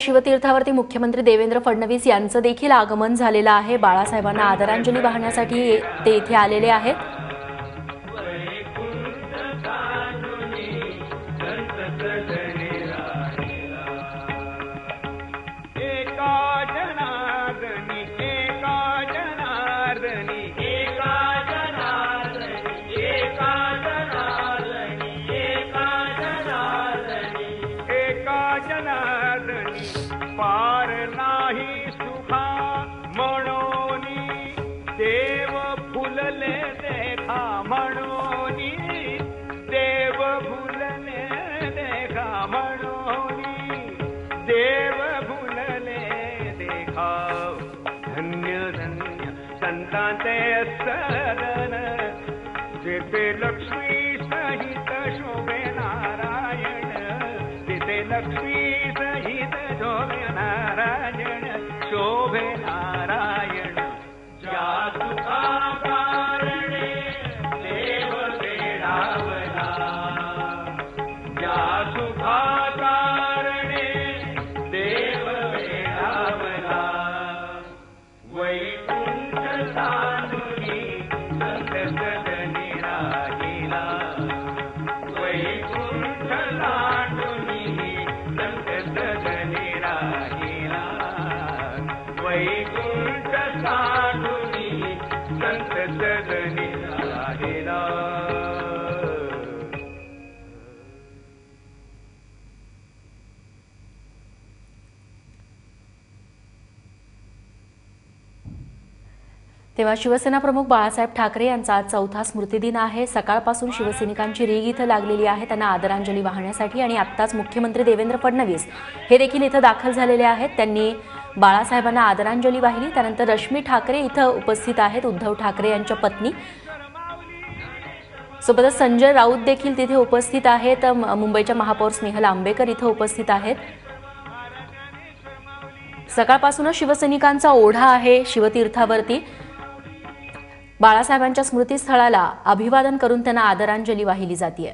शिवतीर्थावरती मुख्यमंत्री देवेंद्र फडणवीस यांचं देखील आगमन झालेलं आहे। बाळासाहेबांना आदरांजली वाहण्यासाठी ते इथे आलेले आहेत। पार नाही सुखा म्हणोनी देव फुलले देखा म्हणोनी देव फुलले देखा म्हणोनी देव फुलले देखा धन्य धन्य संतांचे सदन जेथे लक्ष्मी सहित शोभे नारायण तिथे लक्ष्मी सहित शोभे नारायण शोभे नारायण ज्या सुखा कारणे देव वेडावला ज्या सुखा कारणे देव वेडावला वैकुंठ सानुनी संत सदनी राहिला वैकुंठ सानुनी संत सदनी राहिला वैकुंठ सानुनी संत सदनी राहिला। तेव्हा शिवसेना प्रमुख बाळासाहेब ठाकरे यांचा आज चौथा स्मृतिदिन आहे। सकाळपासून शिवसैनिकांची रीग इथं लागलेली आहे त्यांना आदरांजली वाहण्यासाठी आणि आत्ताच मुख्यमंत्री देवेंद्र फडणवीस हे देखील इथं दाखल झालेले आहेत। त्यांनी बाळासाहेबांना आदरांजली वाहिली। त्यानंतर रश्मी ठाकरे इथं उपस्थित आहेत, उद्धव ठाकरे यांच्या पत्नी। सोबतच संजय राऊत देखील तिथे उपस्थित आहेत। मुंबईच्या महापौर स्नेहल आंबेकर इथं उपस्थित आहेत। सकाळपासूनच शिवसैनिकांचा ओढा आहे शिवतीर्थावरती। बाळासाहेबांच्या स्मृतीस्थळाला अभिवादन करून त्यांना आदरांजली वाहिली जाते।